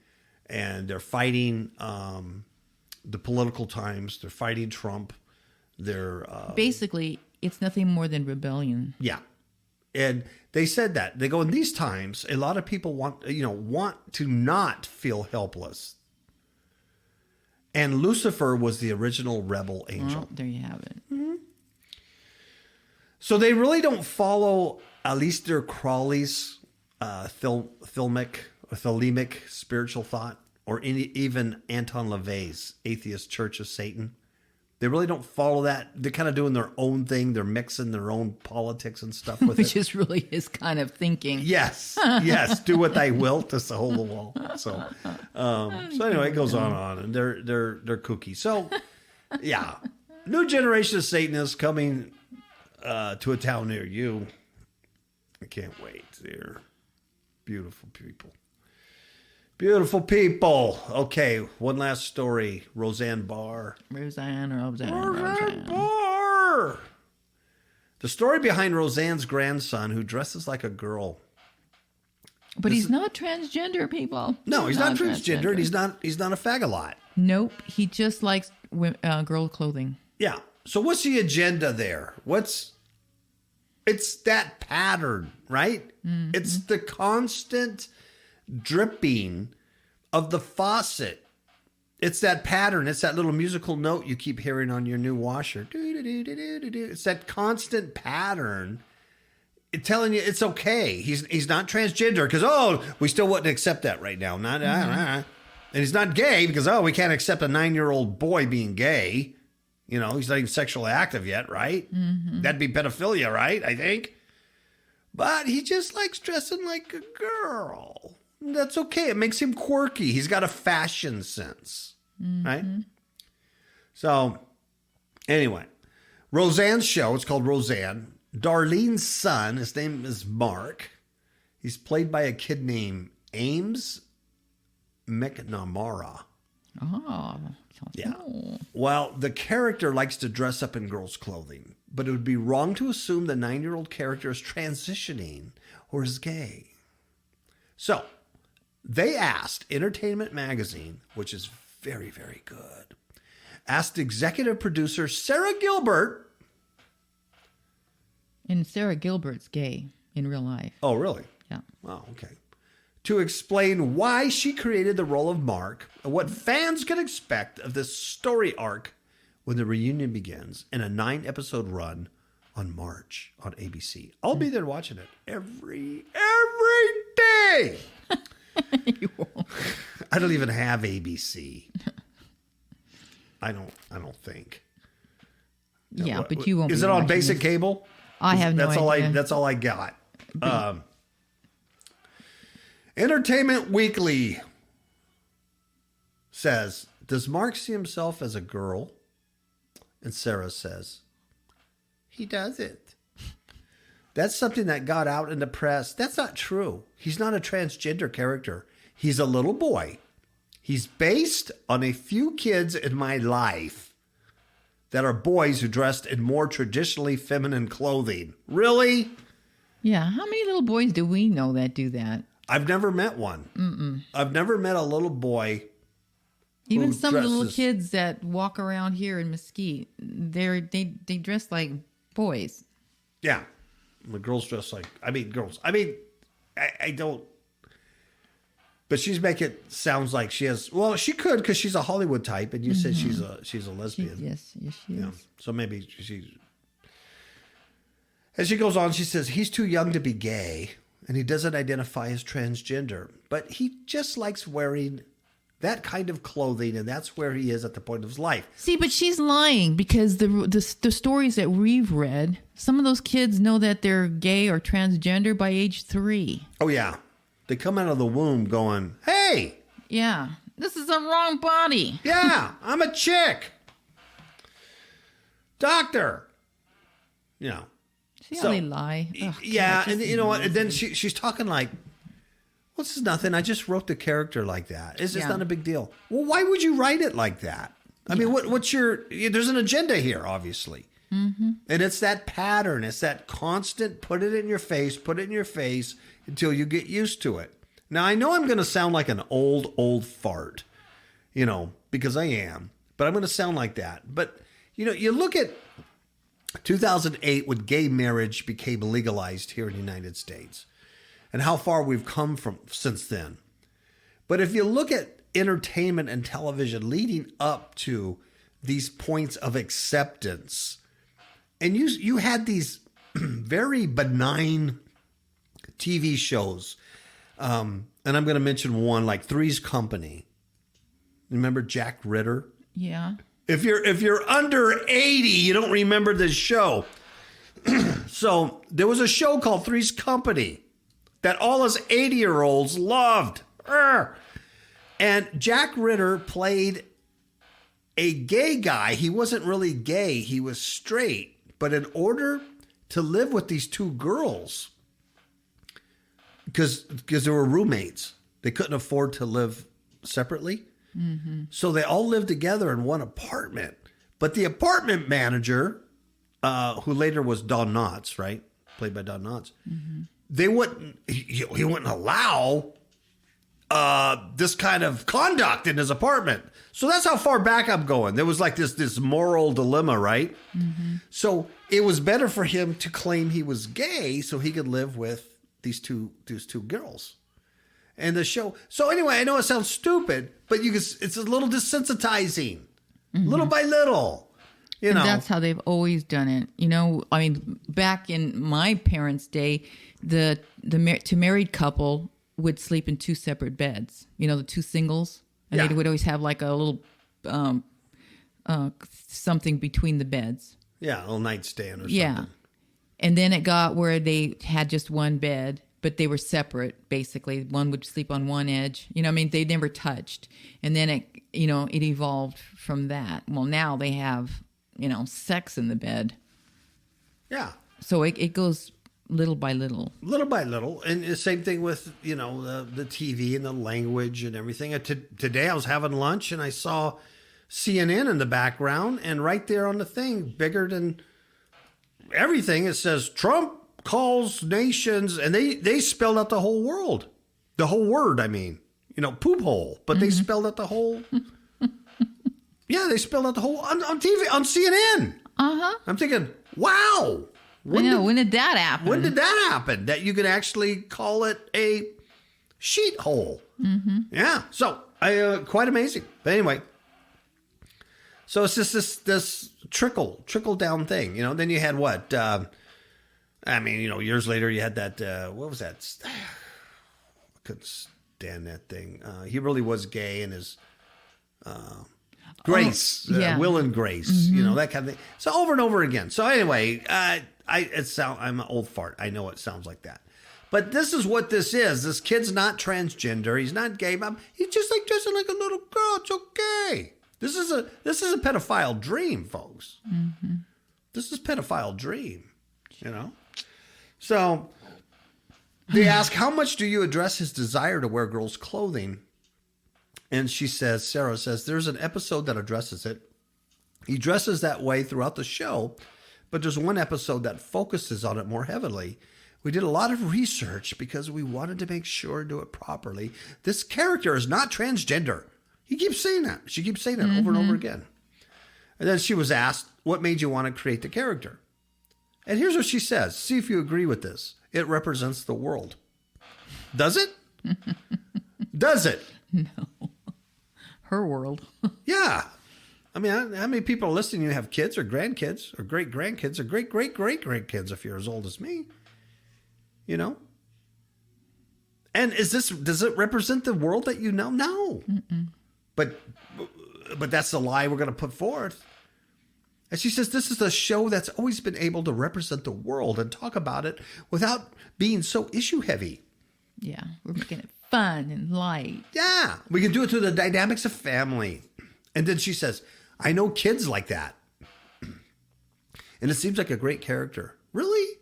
and they're fighting the political times. They're fighting Trump. They're Basically, it's nothing more than rebellion. yeah, and they said that they go in these times. A lot of people want to not feel helpless. And Lucifer was the original rebel angel. Well, there you have it. So they really don't follow Aleister Crowley's thelemic spiritual thought, or even Anton LaVey's Atheist Church of Satan. They really don't follow that. They're kind of doing their own thing. They're mixing their own politics and stuff with Which it. is really his kind of thinking. Yes, yes. Do what thy wilt, to the whole the wall. So anyway, it goes on, and they're kooky. So yeah, new generation of Satanists coming to a town near you. I can't wait. They're beautiful people. Beautiful people. Okay, one last story. Roseanne Barr. Roseanne. Barr. The story behind Roseanne's grandson who dresses like a girl. But he's not transgender, people. No, he's not transgender, and he's not a fag-a-lot. Nope. He just likes girl clothing. Yeah. So what's the agenda there? It's that pattern, right? It's the constant dripping of the faucet. It's that pattern. It's that little musical note you keep hearing on your new washer. It's that constant pattern telling you it's okay. He's not transgender because, we still wouldn't accept that right now. And he's not gay because, we can't accept a 9-year-old boy being gay. He's not even sexually active yet, right? That'd be pedophilia, right? I think. But he just likes dressing like a girl. That's okay. It makes him quirky. He's got a fashion sense, right? So, anyway, Roseanne's show, it's called Roseanne. Darlene's son, his name is Mark. He's played by a kid named Ames McNamara. Oh. Yeah. Well, the character likes to dress up in girls' clothing, but it would be wrong to assume the 9-year-old character is transitioning or is gay. So, they asked Entertainment Magazine, which is very, very good, asked executive producer Sarah Gilbert. And Sarah Gilbert's gay in real life. Oh, really? Yeah. Oh, okay. To explain why she created the role of Mark and what fans can expect of this story arc when the reunion begins in a 9-episode run on March on ABC. I'll be there watching it every day. You won't. I don't even have ABC. I don't think. Yeah, but you won't. Is be it on watching basic this. cable? I have no idea. That's all I got. Entertainment Weekly says, does Mark see himself as a girl? And Sarah says, he doesn't. That's something that got out in the press. That's not true. He's not a transgender character. He's a little boy. He's based on a few kids in my life that are boys who dressed in more traditionally feminine clothing. Really? Yeah. How many little boys do we know that do that? I've never met one. I've never met a little boy. Even some of the little dresses- kids that walk around here in Mesquite, they dress like boys. Yeah. The girls dress like, girls. I don't. But she's making it sounds like she has, well, she could because she's a Hollywood type, and you said she's a lesbian. Yes, she is. Yeah. So maybe she's. As she goes on, she says, he's too young to be gay, and he doesn't identify as transgender, but he just likes wearing that kind of clothing, and that's where he is at the point of his life. See, but she's lying because the stories that we've read, some of those kids know that they're gay or transgender by age 3. Oh, yeah. They come out of the womb going, hey, Yeah, this is the wrong body. yeah, I'm a chick. Doctor. You know. See how they lie? Ugh, Yeah, God, and just you know what? And then lazy. she's talking like, well, this is nothing. I just wrote the character like that. It's just Yeah. not a big deal. Well, why would you write it like that? I mean, what's your... There's an agenda here, obviously. Mm-hmm. And it's that pattern. It's that constant put it in your face until you get used to it. Now, I know I'm going to sound like an old fart, because I am. But I'm going to sound like that. But, you look at 2008 when gay marriage became legalized here in the United States and how far we've come from since then. But if you look at entertainment and television leading up to these points of acceptance, and you had these very benign TV shows, and I'm going to mention one like Three's Company. Remember Jack Ritter? Yeah. If you're under 80, you don't remember this show. So there was a show called Three's Company that all us 80-year-olds loved. And Jack Ritter played a gay guy. He wasn't really gay. He was straight. But in order to live with these two girls, because they were roommates, they couldn't afford to live separately. Mm-hmm. So they all lived together in one apartment. But the apartment manager, who later was Don Knotts, right? Played by Don Knotts. Mm-hmm. He wouldn't allow this kind of conduct in his apartment. So that's how far back I'm going. There was like this moral dilemma, right? Mm-hmm. So it was better for him to claim he was gay so he could live with these two girls. And the show. So anyway, I know it sounds stupid, but it's a little desensitizing, little by little. And that's how they've always done it. Back in my parents' day, the married couple would sleep in 2 separate beds. The 2 singles, and they would always have like a little something between the beds. Yeah, a little nightstand or something. Yeah, and then it got where they had just one bed. But they were separate, basically. One would sleep on one edge. They never touched. And then it evolved from that. Well, now they have, sex in the bed. Yeah. So it goes little by little. Little by little. And the same thing with, the TV and the language and everything. Today I was having lunch and I saw CNN in the background, and right there on the thing, bigger than everything, it says Trump calls nations, and they spelled out the whole world. The whole word, I mean. Poop hole. But they spelled out the whole... Yeah, they spelled out the whole... On TV, on CNN. Uh-huh. I'm thinking, wow. When did that happen? When did that happen? That you could actually call it a sheet hole. Mm-hmm. Yeah. So, quite amazing. But anyway... So it's just this trickle down thing, Then you had what? Years later you had that. What was that? I couldn't stand that thing. He really was gay, and his Grace, Will and Grace, that kind of thing. So over and over again. So anyway, I'm an old fart. I know it sounds like that, but this is what this is. This kid's not transgender. He's not gay. He's just like dressing like a little girl. It's okay. This is a pedophile dream, folks. Mm-hmm. This is pedophile dream, So they ask, how much do you address his desire to wear girls' clothing? And Sarah says, there's an episode that addresses it. He dresses that way throughout the show, but there's one episode that focuses on it more heavily. We did a lot of research because we wanted to make sure to do it properly. This character is not transgender. He keeps saying that. She keeps saying that over and over again. And then she was asked, what made you want to create the character? And here's what she says. See if you agree with this. It represents the world. Does it? Does it? No. Her world. Yeah. I mean, how many people are listening? You have kids or grandkids or great-grandkids or great-great-great-grandkids if you're as old as me. And does it represent the world that you know? No. Mm-mm. But that's the lie we're going to put forth. And she says, this is a show that's always been able to represent the world and talk about it without being so issue heavy. Yeah, we're making it fun and light. Yeah, we can do it through the dynamics of family. And then she says, I know kids like that. And it seems like a great character. Really?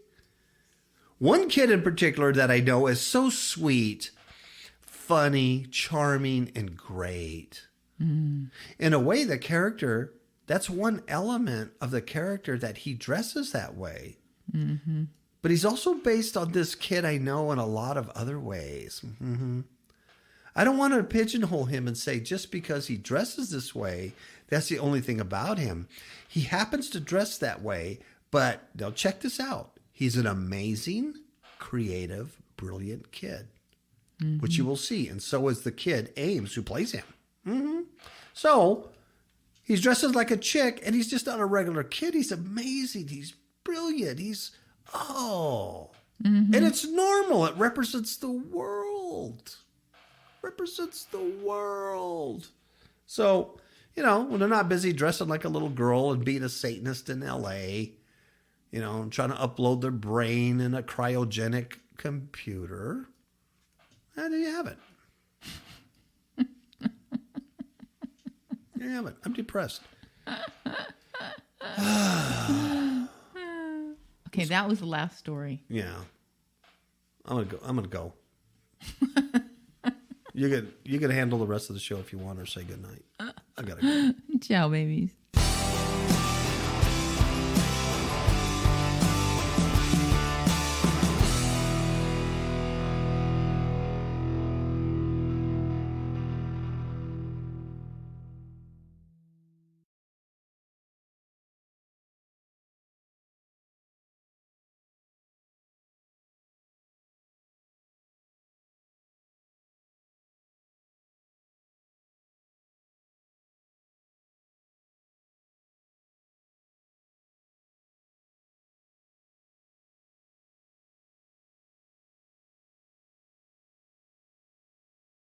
One kid in particular that I know is so sweet, funny, charming, and great. Mm. In a way, the character, that's one element of the character that he dresses that way. Mm-hmm. But he's also based on this kid I know in a lot of other ways. Mm-hmm. I don't want to pigeonhole him and say just because he dresses this way, that's the only thing about him. He happens to dress that way, but now check this out. He's an amazing, creative, brilliant kid, which you will see. And so is the kid, Ames, who plays him. Mm-hmm. So he's dressed like a chick, and he's just not a regular kid. He's amazing. He's brilliant. And it's normal. It represents the world. So, when they're not busy dressing like a little girl and being a Satanist in L.A., and trying to upload their brain in a cryogenic computer, there you have it. There you have it. I'm depressed. Okay, that was the last story. Yeah. I'm gonna go. You can handle the rest of the show if you want, or say goodnight. I gotta go. Ciao, babies.